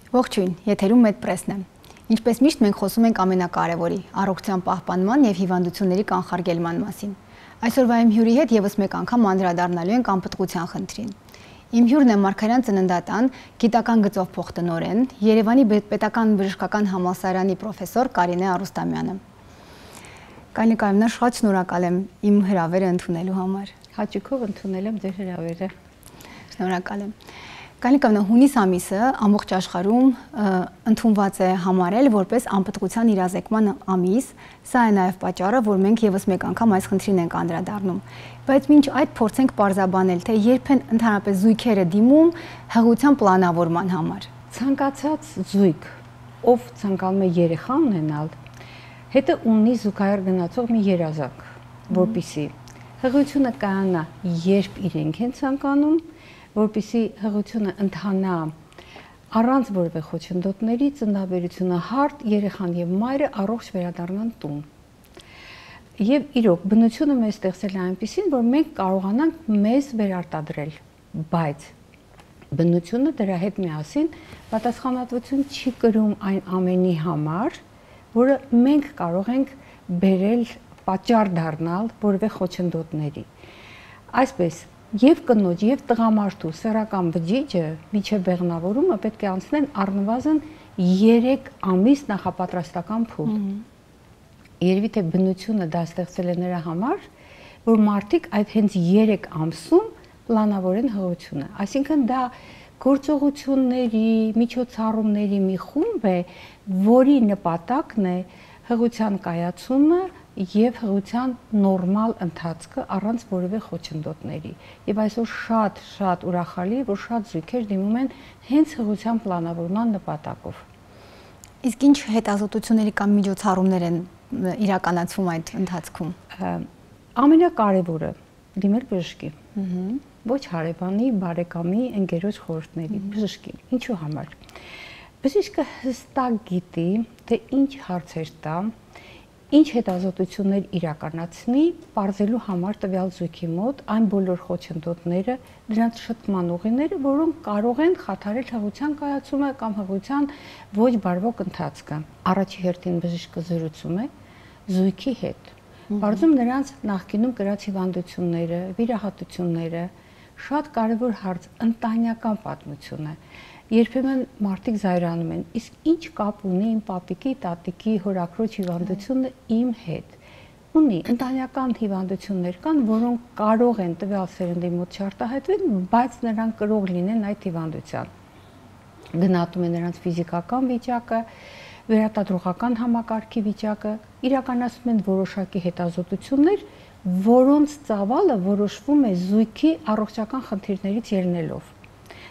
Ողջույն, եթերում Մեդպրեսն է։ Ինչպես միշտ մենք խոսում ենք ամենակարևորի՝ առողջության պահպանման եւ հիվանդությունների կանխարգելման մասին։ Այսօրվա իմ հյուրի հետ եւս մեկ անգամ անդրադառնալու ենք անպտղության խնդրին։ Իմ հյուրն է Մարգարյան ծննդատան գիտական գծով փոխտնօրեն, Երևանի պետական բժշկական համալսարանի պրոֆեսոր Կարինե Արուստամյանը։ Կարինե, շատ շնորհակալ եմ իմ հրավերը ընդունելու համար։ Հաճույքով ընդունել եմ ձեր հրավերը։ Շնորհակալ եմ։ Կարինե, հունիս ամիսը ամբողջ աշխարհում ընդունված է համարել որպես անպտղության իրազեկման ամիս։ Սա է նաև պատճառը, որ մենք եւս մեկ անգամ այս խնդրին ենք անդրադառնում։ Բայց մինչ այդ փորձենք պարզաբանել, թե երբ են ընդհանրապես զույգերը դիմում հղիության պլանավորման համար։ Ցանկացած զույգ, ով ցանկանում է երեխա ունենալ, հետը ունի զուգահեռ գնացող մի երազանք, որպեսզի հղիությունը կայանա, երբ իրենք են ցանկանում, որպեսզի հղիությունը ընթանա առանց որևէ խոչընդոտների, ծննդաբերությունը հարթ, երեխան եւ մայրը առողջ վերադառնան տուն։ Եվ իրոք բնությունը մեզ ստեղծել է այնպիսին, որ մենք կարողանանք մեզ վերարտադրել, բայց բնությունը դրա հետ միասին պատասխանատվություն չի կրում այն ամենի համար, որը մենք կարող ենք բերել պատճառ դառնալ որևէ խոչընդոտների։ Այսպես Եվ կնոջ, եւ տղամարդու սեռական բջիջը միջև բեղմնավորումը պետք է անցնեն առնվազն 3 ամիս նախապատրաստական փուլ։ Երևի թե բնությունը դա ստեղծել է նրա համար, որ մարդիկ այդ հենց 3 ամսում պլանավորեն հղիությունը։ Այսինքն դա գործողությունների, միջոցառումների մի խումբ է, որի նպատակն է հղիության կայացումը եւ հղիության նորմալ ընթացքը առանց որևէ խոչընդոտների։ Եվ այսօր շատ ուրախալի է, որ շատ զույգեր դիմում են հենց հղիության պլանավորման նպատակով։ Իսկ ինչ հետազոտությունների կամ միջոցառումներ են իրականացվում այդ ընթացքում։ Ամենակարևորը դիմել բժշկի։ Ոչ հարևանի, բարեկամի, ընկերոջ խորհուրդների, բժշկի։ Ինչու համար։ Բժիշկը հստակ գիտի, թե ինչ հարցեր տա, ինչ հետազոտություններ իրականացնի, պարզելու համար տվյալ զույգի մոտ այն բոլոր խոչընդոտները, դրանց շփման ուղիները, որոնք կարող են խաթարել հղիության կայացումը կամ հղիության ոչ բարվոք ընթացքը։ Առաջի հերթին բժիշկը զրուցում է զույգի հետ, բարձում նրանց նախկինում կրած հիվանդությունները, վիրահատությունները, շատ կարևոր հարց ընտանեկան պատմությունը։ Երբեմն մարդիկ զայրանում են, իսկ ինչ կապ ունի իմ պապիկի, տատիկի, հորաքրոջ հիվանդությունը իմ հետ։ Ունի ընտանեկան հիվանդություններ կան, որոնք կարող են տվյալ սերնդի մոտ չարտահայտվել, բայց նրանք կարող լինեն այդ հիվանդության։ Գնահատում է նրանց ֆիզիկական վիճակը, վերարտադրողական համակարգի վիճակը, իրականացնում են որոշակի հետազոտություններ, որոնց ծավալը որոշվում է զույգի առողջական խնդիրներից ելնելով։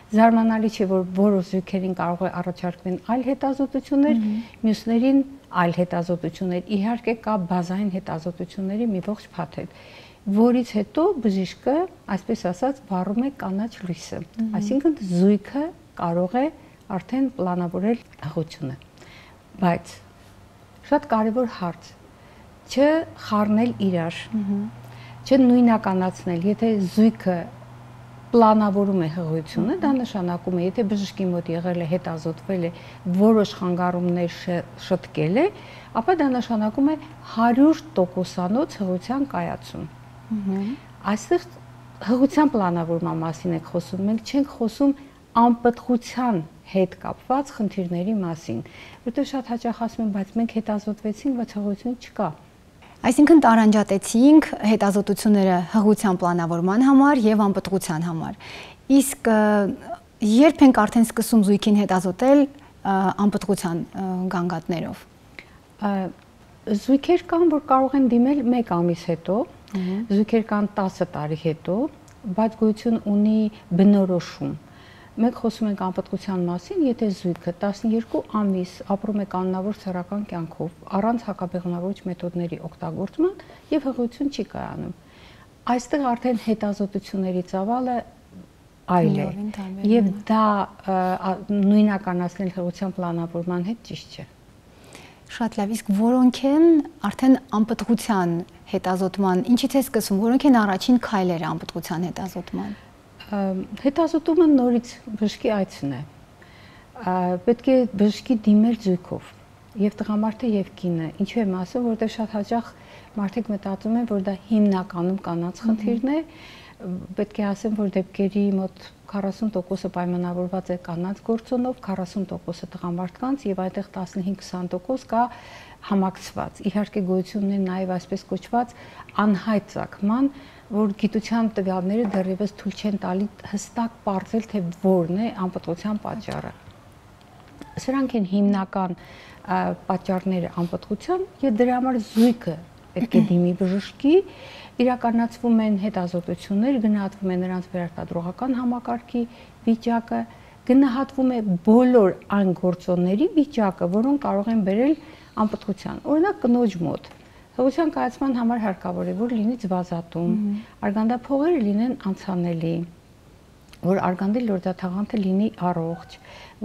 Զարմանալի չէ, որ որոշ զույգերին կարող է առաջարկվեն այլ հետազոտություններ, մյուսներին այլ հետազոտություններ, իհարկե կա բազային հետազոտությունների մի ողջ փաթեթ, որից հետո բժիշկը, այսպես ասած, վառում է կանաչ լույսը, այսինքն զույգը կարող է արդեն պլանավորել հղիությունը։ Բայց շատ կարևոր հարց, չխառնել իրար, չնույնականացնել, եթե զույգը պլանավորում է հղիությունը, դա նշանակում է, եթե բժշկի մոտ եղել է, հետազոտվել է, որոշ խանգարումներ շտկել է, ապա դա նշանակում է 100%-անոց հղիության կայացում։ Այստեղ հղիության պլանավորման մասին ենք խոսում, մենք չենք խոսում անպտղության հետ կապված խնդիրների մասին, որտեղ շատ հաճախ ասում են, բայց մենք հետազոտվեցինք, բայց հղիություն չկա։ Այսինքն տարանջատեցինք հետազոտությունները հղիության պլանավորման համար եւ անպտղության համար։ Իսկ երբ ենք արդեն սկսում զույգին հետազոտել անպտղության գանգատներով։ Զույգեր կան, որ կարող են դիմել 1 ամիս հետո, զույգեր կան 10 տարի հետո, բայց գոյություն ունի բնորոշում։ Մենք խոսում ենք անպտղության մասին, եթե զույգը 12 ամիս ապրում է կանոնավոր սեռական կյանքով, առանց հակաբեղմնավորիչ մեթոդների օգտագործման եւ հղիություն չի կայանում։ Այստեղ արդեն հետազոտությունների ծավալը այլ է, եւ դա նույնականացնել հղիության պլանավորման հետ ճիշտ չէ։ Շատ լավ, իսկ որոնք են արդեն անպտղության հետազոտման, ինչից է սկսվում, որոնք են առաջին քայլերը անպտղության հետազոտման։ Հետազոտումը նորից բժշկի այցն է։ պետք է բժշկի դիմել զույգով, եւ տղամարդը եւ կինը։ Ինչու եմ ասում, որովհետեւ շատ հաճախ մարդիկ մտածում են, որ դա հիմնականում կանանց խնդիրն է, պետք է ասեմ, որ դեպքերի մոտ 40%-ը պայմանավորված է կանանց գործոնով, 40%-ը տղամարդկանց եւ այդտեղ 15-20% կա համակցված։ Իհարկե գոյություն ունեն նաեւ այսպես կոչված անհայտ ծագման, որ գիտության տվյալները դեռևս թույլ չեն տալի հստակ պարզել, թե որն է անպտղության պատճառը։ Սրանք են հիմնական պատճառները անպտղության եւ դրա համար զույգը պետք է դիմի բժշկի, իրականացվում են հետազոտություններ, գնահատվում է նրանց վերարտադրողական համակարգի վիճակը, գնահատվում է բոլոր այն գործոնների վիճակը, որոնք կարող են բերել անպտղության։ Օրինակ կնոջ մոտ հղիության կայացման համար հարկավոր է, որ լինի ձվազատում, արգանդափողերը լինեն անցանելի, որ արգանդի լորձաթաղանթը լինի առողջ,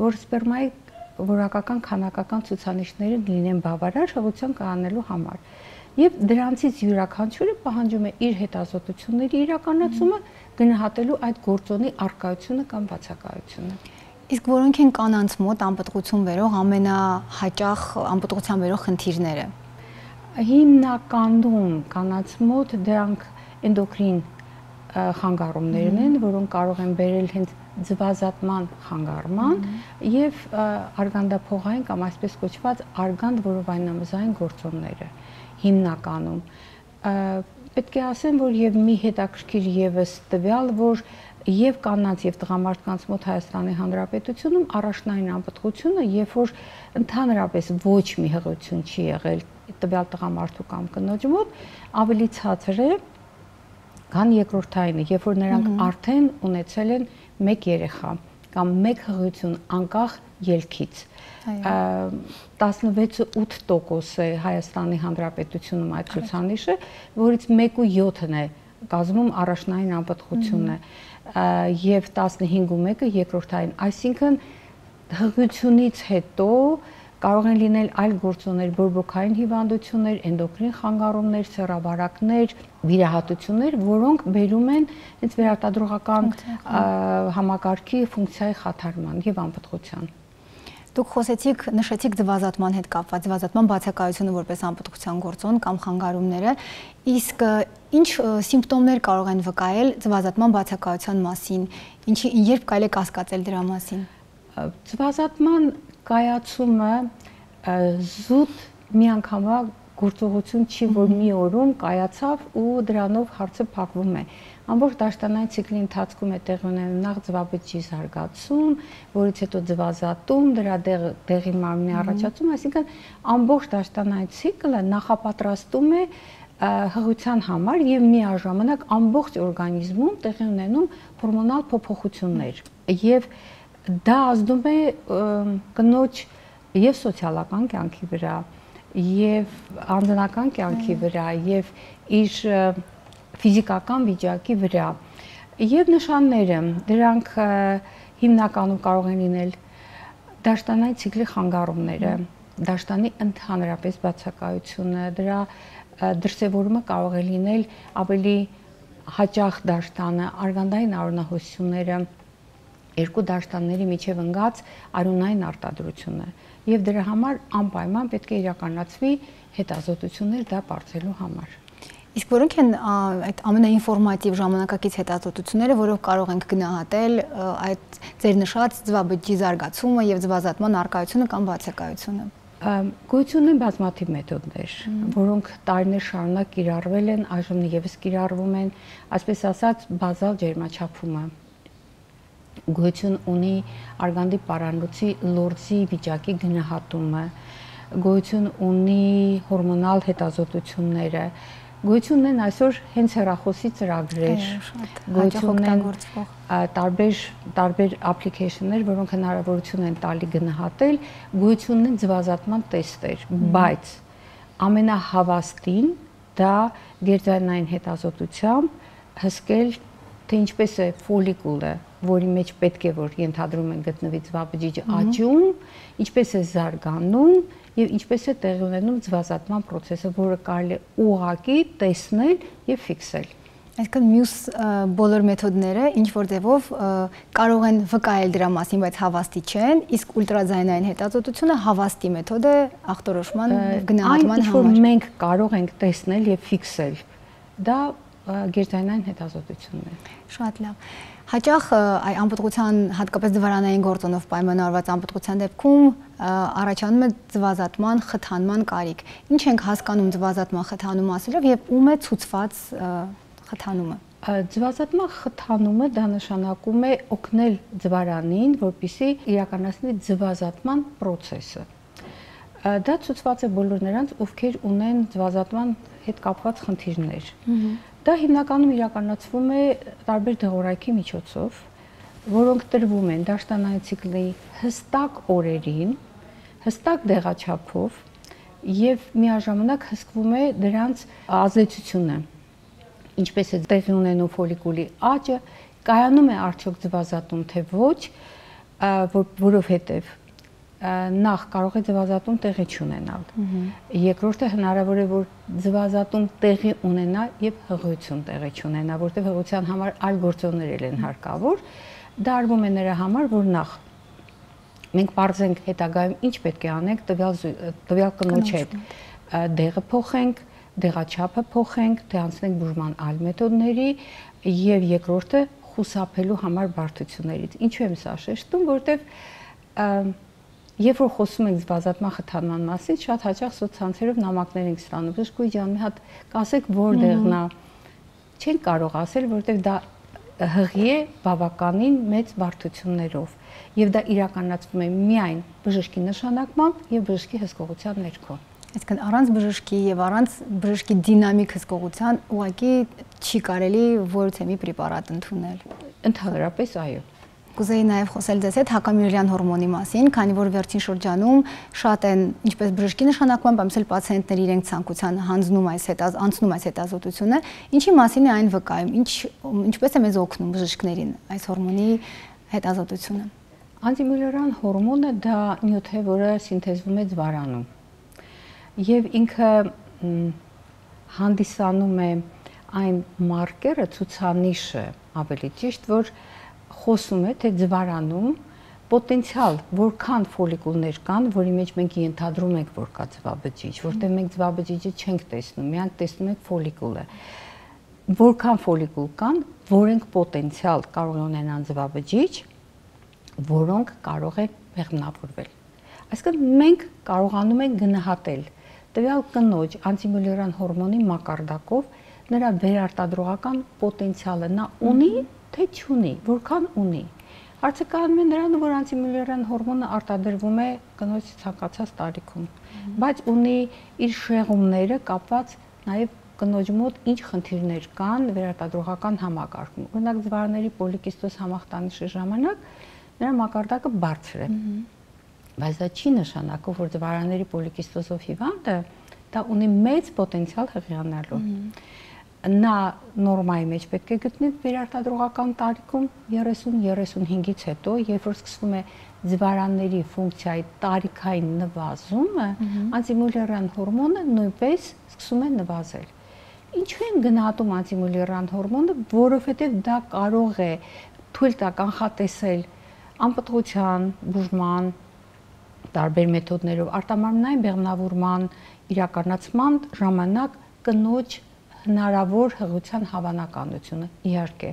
որ սպերմայի որակական քանակական ցուցանիշները լինեն բավարար հղիության կայանալու համար։ Եվ դրանցից յուրաքանչյուրը պահանջում է իր հետազոտությունների իրականացումը, գնահատելու այդ գործոնի առկայությունը կամ բացակայությունը։ Իսկ որոնք են կանանց մոտ անպտղություն վերող ամենահաճախ անպտղության վերող խնդիրները։ Հիմնականում կանանց մոտ դրանք էնդոկրին խանգարումներն են, որոնք կարող են բերել հենց ձվազատման խանգարման եւ արգանդափողային կամ այսպես կոչված արգանդ որովայնամզային գործոնները հիմնականում։ Պետք է ասեմ, որ եւ մի հետաքրքիր եւս տվյալ, որ եւ կանանց եւ տղամարդկանց մոտ Հայաստանի Հանրապետությունում առաջնային անպտղությունը, երբ որ ընդհանրապես ոչ մի հղիություն չի եղել տվյալ տղամարդու կամ կնոջ մոտ, ավելի ցածր է, քան երկրորդայինը, երբ որ նրանք արդեն ունեցել են 1 երեխա կամ 1 հղիություն անկախ ելքից։ 16.8% է Հայաստանի Հանրապետությունում այդ ցուցանիշը, որից 1.7-ն է կազմում առաջնային անպտղությունը եւ 15.1-ը երկրորդային, այսինքն հղիությունից հետո կարող են լինել այլ գործոններ, բորբոքային հիվանդություններ, էնդոկրին խանգարումներ, սեռավարակներ, վիրահատություններ, որոնք բերում են հենց վերարտադրողական համակարգի ֆունկցիայի խաթարման եւ անպտղության։ Դուք նշեցիք ձվազատման հետ կապված, ձվազատման բացակայությունը որպես անպտղության գործոն կամ խանգարումները, իսկ ինչ սիմպտոմներ կարող են վկայել ձվազատման բացակայության մասին, երբ կարելի է կասկածել դրա մասին։ Ձվազատման կայացումը զուտ միանգամյա գործողություն չի, որ մի օրում կայացավ ու դրանով հարցը փակվում է։ Ամբողջ դաշտանային ցիկլի ընթացքում է տեղի ունենում նախ ձվաբջիջի զարգացում, որից հետո ձվազատում, դրա դեղի մարմնի առաջացում, այսինքն ամբողջ դաշտանային ցիկլը նախապատրաստում է հղիության համար եւ միաժամանակ ամբողջ օրգանիզմում տեղի ունենում հորմոնալ փոփոխություններ եւ դա ազդում է կնոջ եւ սոցիալական կյանքի վրա եւ անձնական կյանքի վրա եւ իր ֆիզիկական վիճակի վրա եւ նշանները դրանք հիմնականում կարող են լինել դաշտանային ցիկլի խանգարումները, դաշտանի ընդհանրապես բացակայությունը, դրա դրսևորումը կարող է լինել ավելի հաճախ դաշտանը, արգանդային արյունահոսությունները, երկու դաշտանների միջև ընկած արյունային արտադրությունը եւ դրա համար անպայման պետք է իրականացվի հետազոտություններ դա բարձելու համար։ Իսկ որոնք են այդ ամենաինֆորմատիվ ժամանակակից հետազոտությունները, որով կարող ենք գնահատել այդ ձեր նշած ձվաբջիջի զարգացումը եւ ձվազատման առկայությունը կամ բացակայությունը։ Գոյություն են բազմաթիվ մեթոդներ, որոնք տարիներ շարունակ կիրառվել են, այժմ եւս կիրառվում են, այսպես ասած, բազալ ջերմաչափումը։ Գոյություն ունի արգանդի պարանոցի լորձի վիճակի գնահատումը, գոյություն ունի հորմոնալ հետազոտությունները, գոյություն ունեն այսօր հենց հեռախոսի ծրագրեր, գոյություն ունեն տարբեր application-ներ, որոնք հնարավորություն են տալի գնահատել, գոյություն ունեն ձվազատման տեստեր, բայց ամենահավաստին դա գերձայնային հետազոտությամբ հսկել թե ինչպես է ֆոլիկուլը, որի մեջ պետք է որ ենթադրում են գտնվի ձվաբջիջը աճում, ինչպես է զարգանում եւ ինչպես է տեղի ունենում ձվազատման process-ը, որը կարելի է ուղղակի տեսնել եւ ֆիքսել։ Այսինքն մյուս բոլոր մեթոդները ինչ որ ձևով կարող են վկայել դրա մասին, բայց հավաստի չեն, իսկ ուլտրաձայնային հետազոտությունը հավաստի մեթոդ է ախտորոշման գնահատման համար։ Այն, որ մենք կարող ենք տեսնել եւ ֆիքսել, դա գերձայնային հետազոտությունն է։ Շատ լավ։ Հաճախ անպտղության, հատկապես ձվարանային գործոնով պայմանավորված անպտղության դեպքում առաջանում է ձվազատման, խթանման կարիք։ Ինչ ենք հասկանում ձվազատման, խթանում ասելով եւ ում է ցուցված խթանումը։ Ձվազատման խթանումը դա նշանակում է օգնել ձվարանին, որպեսզի իրականացնի ձվազատման process-ը։ Դա ցուցված է բոլոր նրանց, ովքեր ունեն ձվազատման հետ կապված խնդիրներ։ Դա հիմնականում իրականացվում է տարբեր դեղորայքի միջոցով, որոնք տրվում են դաշտանային ցիկլի հստակ օրերին, հստակ դեղաչափով եւ միաժամանակ հսկվում է դրանց ազդեցությունը, ինչպես է տեղի ունենում ֆոլիկուլի աճը, կայանում է արդյոք ձվազատում թե ոչ, որովհետեւ նախ կարող է ձվազատում տեղի չունենալ։ Երկրորդը հնարավոր է, որ ձվազատում տեղի ունենա եւ հղիություն տեղի չունենա, որտեղ հղիության համար այլ գործոններ են հարկավոր։ Դա արվում է նրա համար, որ նախ մենք բարձենք հետագայում ինչ պետք է անենք տվյալ կնոջ հետ, դեղը փոխենք, դեղաչափը փոխենք, թե անցնենք բուժման այլ մեթոդների եւ երկրորդը խուսափելու համար բարդություններից։ Ինչու եմ սա շեշտում, որտեղ երբ որ խոսում ենք ձվազատման խթանման մասին, շատ հաճախ սոցցանցերով նամակներ ենք ստանում։ Բժշկուհի ջան, մի հատ կասեք որտեղն է։ Չեն կարող ասել, որտեղ դա հղի է բավականին մեծ բարդություններով, եւ դա իրականացվում է միայն բժշկի նշանակմամբ եւ բժշկի հսկողության ներքո։ Այսինքն առանց բժշկի եւ առանց բժշկի դինամիկ հսկողության ուղղակի չի կարելի որևէ պրեպարատ ընդունել։ Ընդհանրապես այո։ Կուզեի նաև խոսել ձեզ հետ հակամյուրերյան հորմոնի մասին, քանի որ վերջին շրջանում շատ են ինչպես բժշկի նշանակմամբ, այնպես էլ պացիենտները իրենք ցանկության անցնում այս հետազոտությունը, ինչի մասին է այն վկայում, ինչպես է մեզ օգնում բժիշկներին այս հորմոնի հետազոտությունը։ Անտիմյուլերյան հորմոնը դա նյութ է, որը սինթեզվում է ձվարանում, եւ ինքը հանդիսանում է այն մարկերը, ցուցանիշը, ավելի ճիշտ, որ խոսում է, թե ձվարանում պոտենցիալ որքան ֆոլիկուլներ կան, որի մեջ մենք ենթադրում ենք, որ կա ձվաբջիջ, որտեղ մենք ձվաբջիջը չենք տեսնում, միայն տեսնում ենք ֆոլիկուլը։ Որքան ֆոլիկուլ կան, որոնք պոտենցիալ կարող ունենան ձվաբջիջ, որոնք կարող են մեղմնավորվել։ Այսինքն մենք կարողանում ենք գնահատել տվյալ կնոջ անտիմյուլերյան հորմոնի մակարդակով նրա վերարտադրողական պոտենցիալը, նա ունի թե չունի, որքան ունի։ Հարցը կայանում է նրան, որ անտիմյուլերյան հորմոնը արտադրվում է կնոջ ցանկացած տարիքում, բայց ունի իր շեղումները կապված նաև կնոջ մոտ ինչ խնդիրներ կան վերարտադրողական համակարգում։ Օրինակ ձվարանների պոլիկիստոզ համախտանիշի ժամանակ նրա մակարդակը բարձր է։ Բայց դա չի նշանակում, որ ձվարանների պոլիկիստոզով հիվանդը դա ունի մեծ պոտենցիալ հղիանալու։ Նա նորմայի մեջ պետք է գտնի վերարտադրողական տարիքում 30-35-ից հետո, երբ որ սկսվում է ձվարանների ֆունկցիայի տարիքային նվազումը, անտիմյուլերյան հորմոնը նույնպես սկսում է նվազել։ Ինչու են գնահատում անտիմյուլերյան հորմոնը, որովհետև դա կարող է թույլ տա կանխատեսել անպտղության, բուժման, տարբեր մեթոդներով արտամարմնային բեղմնավորման իրականացման ժամանակ կնոջ հնարավոր հղիության հավանականությունը, իհարկե,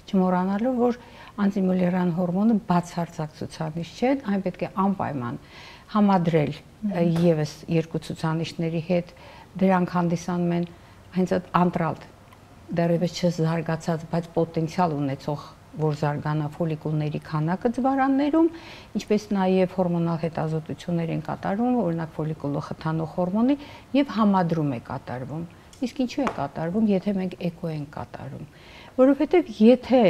չմոռանալով, որ անտիմյուլերյան հորմոնը բացարձակ ցուցանիշ չէ, այն պետք է անպայման համադրել եւս երկու ցուցանիշների հետ, դրանք հանդիսանում են հենց այդ անտրալտ, դեռևս չզարգացած, բայց պոտենցիալ ունեցող, որ զարգանա ֆոլիկուլների քանակը ձվարաններում, ինչպես նաև հորմոնալ հետազոտություններ են կատարվում, օրինակ ֆոլիկուլը խթանող հորմոնի եւ համադրում է կատարվում։ Իսկ ինչու է կատարվում, եթե մենք էկո ենք կատարում, որովհետև եթե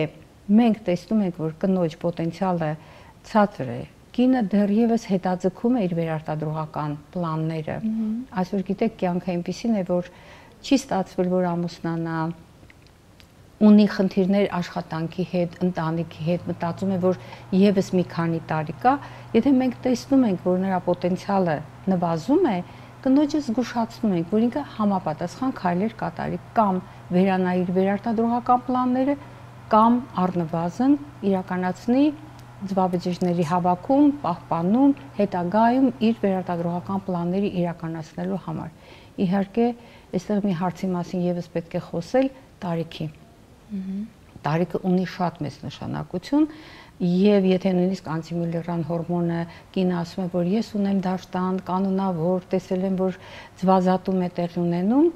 մենք տեսնում ենք, որ կնոջ պոտենցիալը ցածր է, կինը դեռևս հետաձգում է իր վերարտադրողական պլանները, այսօր գիտեք, կյանքը այնպիսին է, որ չի ստացվել, որ ամուսնանա, ունի խնդիրներ աշխատանքի հետ, ընտանիքի հետ, մտածում է, որ եւս մի քանի տարի կա, եթե մենք տեսնում ենք, որ նրա պոտենցիալը նվազում է, կնոջը զգուշացնում ենք, որ ինքը համապատասխան քայլեր կատարի կամ վերանայի իր վերարտադրողական պլանները կամ առնվազն իրականացնի ձվաբջիջների հավաքում, պահպանում, հետագայում իր վերարտադրողական պլանների իրականացնելու համար։ Իհարկե, այստեղ մի հարցի մասին եւս պետք է խոսել տարիքի։ Տարիքը ունի շատ մեծ նշանակություն եւ եթե նույնիսկ անտիմյուլլերան հորմոնը կինը ասում է, որ ես ունեմ դաշտանդ, կանոնավոր, տեսել եմ, որ ձվազատում է տեղի ունենում,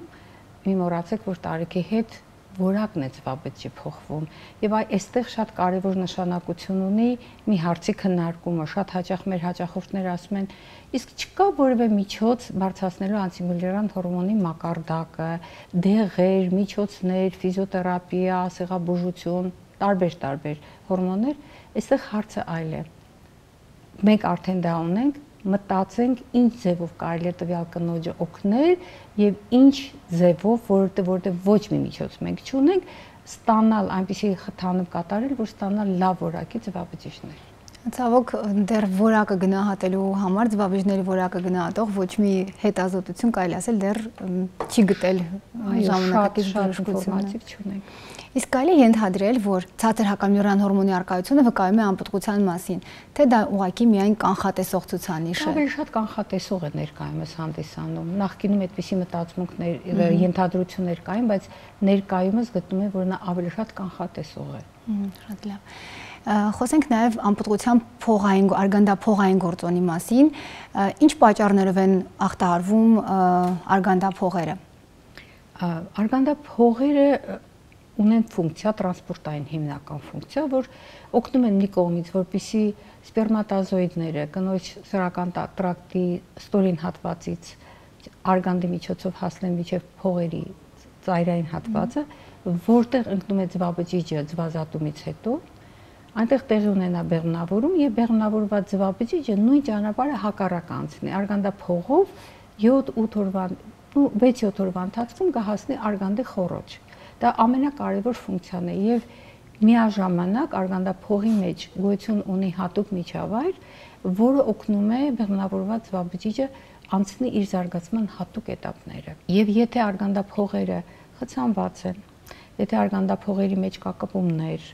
մի մոռացեք, որ տարիքի հետ որակն է ձվաբջիջի փոխվում եւ այստեղ շատ կարեւոր նշանակություն ունի մի հարցի քննարկումը։ Շատ հաճախ մեր հաճախորդները ասում են, իսկ չկա որևէ միջոց բարձրացնելու անտիմյուլլերան հորմոնի մակարդակը, դեղեր, միջոցներ, ֆիզիոթերապիա, սեղաբուժություն, տարբեր հորմոններ, այստեղ հարցը այլ է։ Մենք արդեն դա ունենք, մտածենք ինչ ձևով կարելի է տվյալ կնոջը օգնել եւ ինչ ձևով, որտեղ ոչ մի միջոց մենք չունենք, ստանալ այնպիսի խթանում կատարել, որ ստանալ լավ որակի ձվաբջիջներ։ Ցավոք դեռ որակը գնահատելու համար ձվաբջիջների որակը գնահատող ոչ մի հետազոտություն կարելի ասել դեռ չի գտել ժամանակակից բժշկությունում չունենք։ Իսկ կարելի է ենթադրել, որ ցածր հակամյուրան հորմոնի առկայությունը վկայում է անպտղության մասին, թե դա ուղղակի միայն կանխատեսող ցուցանիշ է։ Ավելի շատ կանխատեսող է ներկայումս հանդիսանում։ Նախկինում այդպիսի մտածմունքներ, ենթադրություններ կային, բայց ներկայումս գտնում եմ, որ նա ավելի շատ կանխատեսող է։ Շատ լավ։ Խոսենք նաև անպտղության արգանդափողային գործոնի մասին, ինչ պատճառներով են ախտահարվում արգանդափողերը։ Արգանդափողերը ունեն ֆունկցիա, տրանսպորտային հիմնական ֆունկցիա, որ օգնում են մի կողմից, որպեսզի սպերմատոզոիդները կնոջ սեռական տրակտի ստորին հատվածից արգանդի միջոցով հասնեն մինչև փողերի ծայրային հատվածը, որտեղ ընկնում է ձվաբջիջը ձվազատումից հետո, այնտեղ տեղի ունենա բեղմնավորում եւ բեղմնավորված ձվաբջիջը նույն ճանապարհը հակառակ անցնի արգանդափողով 7-8 օրվա 6-7 օրվա ընթացքում կհասնի արգանդի խոռոչ։ Դա ամենակարևոր ֆունկցիան է եւ միաժամանակ արգանդափողի մեջ գոյություն ունի հատուկ միջավայր, որը օգնում է բեղմնավորված ձվաբջիջը անցնի իր զարգացման հատուկ էտապները։ Եվ եթե արգանդափողերը խցանված են, եթե արգանդափողերի մեջ կա կպումներ,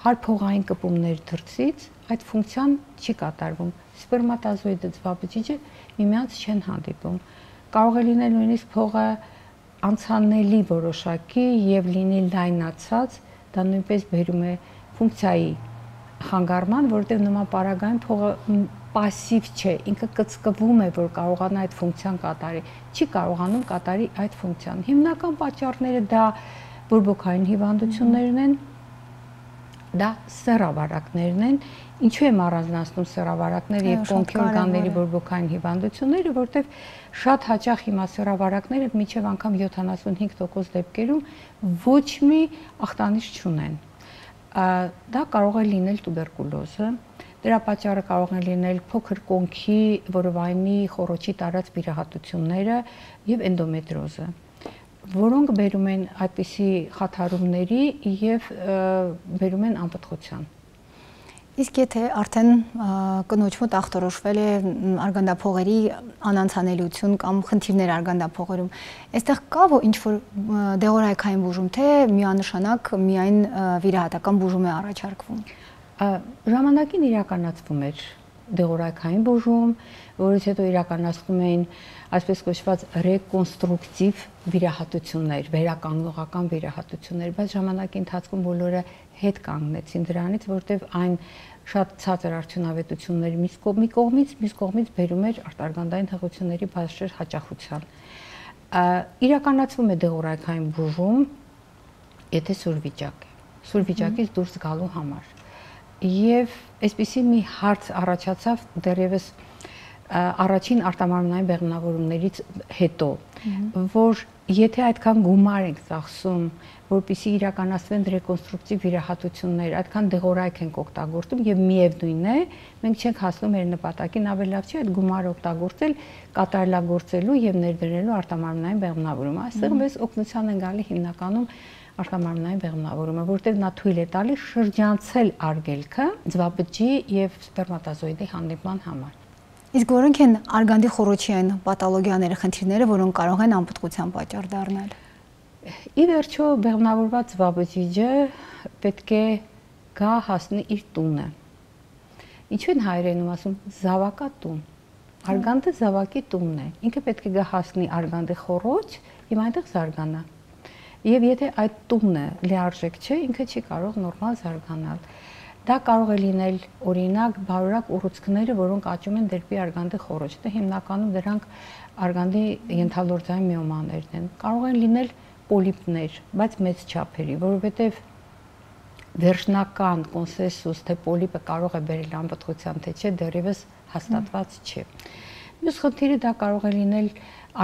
հարփողային կպումներ դրսից, այդ ֆունկցիան չի կատարվում։ Սպերմատոզոիդը ձվաբջիջը միմյանց չեն հանդիպում։ Կարող է լինել նույնիսկ փողը անցանելի որոշակի եւ լինի լայնացած, դա նույնպես բերում է ֆունկցիայի խանգարման, որտեղ նման պարագային փողը пассив չէ, ինքը կծկվում է, որ կարողանա այդ ֆունկցիան կատարի, չի կարողանում կատարի այդ ֆունկցիան։ Հիմնական պատճառները դա բորբոքային հիվանդություններն են, դա սեռավարակներն են, ինչու եմ առանձնացնում սեռավարակները եւ կոնքի օրգանների բորբոքային հիվանդությունները, որտեղ շատ հաճախ հիմա սեռավարակները մինչեւ անգամ 75% դեպքերում ոչ մի ախտանիշ չունեն։ Դա կարող է լինել տուբերկուլոզը, դրա պատճառը կարող է լինել փոքր կոնքի որովայնի խոռոչի տարած վիրահատությունները եւ էնդոմետրիոզը, որոնք բերում են այդպիսի խաթարումների եւ բերում են անպտղության։ Իսկ եթե արդեն կնոջ մոտ ախտորոշվել է արգանդափողերի անանցանելիություն կամ խնդիրներ արգանդափողերում, այստեղ կա ինչ-որ դեղորայքային բուժում, թե միանշանակ միայն վիրահատական բուժում է առաջարկվում։ Ժամանակին իրականացվում էր դեղորայքային բուժում, որից հետո իրականացնում էին այսպես կոչված ռեկոնստրուկտիվ վիրահատություններ, վերականգնողական վիրահատություններ, բայց ժամանակի ընթացքում բոլորը հետ կանգնեցին դրանից, որտեղ այն շատ ցածր արդյունավետությունների մի կողմից բերում էր արտարգանդային հղությունների բարձր հաճախության։ Իրականացվում է դեղորայքային բուժում, եթե սուր վիճակ է, սուր վիճակից դուրս գալու համար։ Եվ այսպիսի մի հարց առաջացավ դեռևս առաջին արտամարմնային բեղմնավորումներից հետո, որ եթե այդքան գումար ենք ծախսում, որպեսզի իրականացվեն ռեկոնստրուկտիվ վիրահատություններ, այդքան դեղորայք ենք օգտագործում եւ միևնույն է, մենք չենք հասնում մեր նպատակին, ավելի լավ չէ այդ գումարը օգտագործել կատարելագործելու եւ ներդրելու արտամարմնային բեղմնավորում։ Այստեղ մեզ օգնության են գալի հիմնականում արտամարմնային բեղմնավորումը, որտեղ նա թույլ է տալիս շրջանցել արգելքը ձվաբջիջի եւ սպերմատոզոիդի հանդիպման համար։ Իսկ որոնք են արգանդի խոռոչի այն պաթոլոգիաները, խնդիրները, որոնք կարող են անպտղության պատճառ դառնալ։ Ի վերջո բեղմնավորված զբաղվածիջը պետք է գա հասնի իր տունը։ Ինչու են հայերենում ասում զավակատուն։ Արգանդը զավակի տունն է։ Ինքը պետք է գա հասնի արգանդի խոռոչ եւ այնտեղ զարգանա։ Եվ եթե այդ տունը լիարժեք չէ, ինքը չի կարող նորմալ զարգանալ։ Դա կարող է լինել օրինակ բարորակ ուռուցքները, որոնք աճում են դեպի արգանդի խոռոչ։ Դա հիմնականում դրանք արգանդի ենթալորձային միոմաներն են։ Կարող են լինել պոլիպներ, բայց մեծ չափերի, որովհետև վերջնական կոնսենսուս թե պոլիպը կարող է բերել անպտղության թե չէ, դեռևս հաստատված չէ։ Մյուս խնդիրը դա կարող է լինել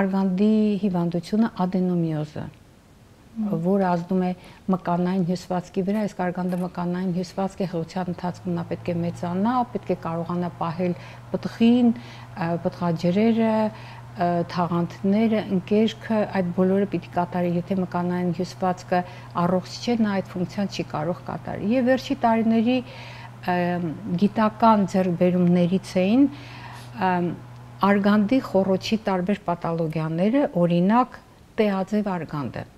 արգանդի հիվանդությունը ադենոմիոզը, որը ազդում է մկանային հյուսվածքի վրա, իսկ արգանդը մկանային հյուսվածք է, խղճության ընթացքում նա պետք է մեծանա, պետք է կարողանա պահել պտղին, պտղաջրերը, թաղանթները, ընկերքը, այդ բոլորը պիտի կատարի, եթե մկանային հյուսվածքը առողջ չէ, նա այդ ֆունկցիան չի կարող կատարել։ Եվ վերջի տարիների գիտական ձեռքբերումներից էին արգանդի խոռոչի տարբեր պաթոլոգիաները, օրինակ տեաձև արգանդը,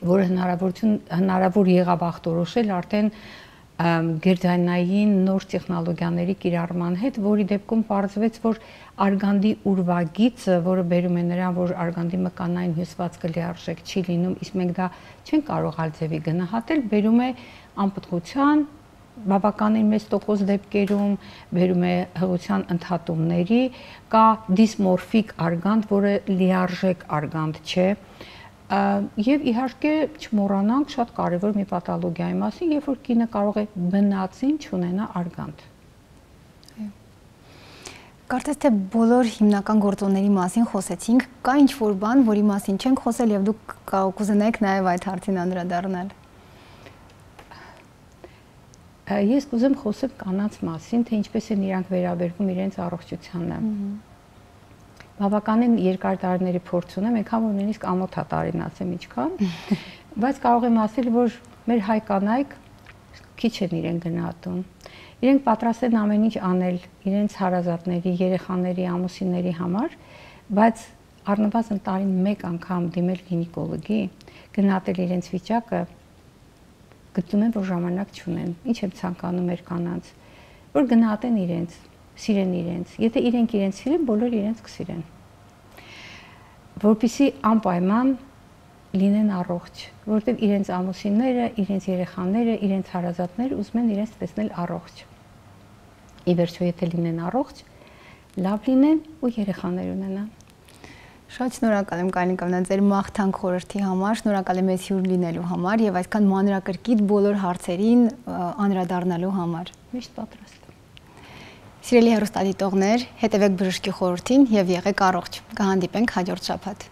որը հնարավոր եղավ ախտորոշել արդեն գերդանային նոր տեխնոլոգիաների կիրառման հետ, որի դեպքում պարզվեց, որ արգանդի ուրվագիծը, որը բերում է նրան, որ արգանդի մկանային հյուսվածքը լիարժեք չի լինում, իսկ մենք դա չենք կարող ալձևի գնահատել, բերում է անպտղության, բավականին մեծ տոկոս դեպքերում բերում է հղության ընդհատումների, կա դիսմորֆիկ արգանդ, որը լիարժեք արգանդ չէ, եւ իհարկե չմոռանանք շատ կարեւոր մի պաթոլոգիայի մասին, երբ որ կինը կարող է բնածին չունենա արգանդ։ Կարծես թե բոլոր հիմնական գործոնների մասին խոսեցինք, կա ինչ-որ բան, որի մասին չենք խոսել եւ դուք կուզենայիք նաեւ այդ հարցին անդրադառնալ։ Ես կուզեմ խոսել կանանց մասին, թե ինչպես են իրանք վերաբերվում իրենց առողջությանը։ Բավականին երկար տարիների փորձ ունեմ, եկամ որ նույնիսկ ամոթ է տարին ասեմ ինչքան, բայց կարող եմ ասել, որ մեր հայ կանայք քիչ են իրեն գնահատում։ Իրենք պատրաստ են ամեն ինչ անել իրենց հարազատների, երեխաների, ամուսինների համար, բայց առնվազն տարին մեկ անգամ դիմել գինեկոլոգի, գնահատել իրենց վիճակը, գտնում են, որ ժամանակ չունեն։ Ինչ եմ ցանկանում մեր կանանց, որ գնահատեն իրենց, սիրեն իրենց։ Եթե իրենք իրենց սիրեն, բոլորը իրենց կսիրեն։ Որպեսզի անպայման լինեն առողջ, որովհետև իրենց ամուսինները, իրենց երեխաները, իրենց հարազատները ուզում են իրենց տեսնել առողջ։ Ի վերջո, եթե լինեն առողջ, լավ լինեն ու երեխաներ ունենան։ Շատ շնորհակալ եմ Կարինիկովնա ձեր մաղթանք խորհրդի համար, շնորհակալ եմ մեզ հյուր լինելու համար եւ այսքան մանրակրկիտ բոլոր հարցերին անդրադառնալու համար։ Միշտ պատրաստ եմ։ Սիրելի հեռուստադիտողներ, հետևեք բժշկի խորհրդին եւ եղեք առողջ։ Կհանդիպենք հաջորդ շաբաթ։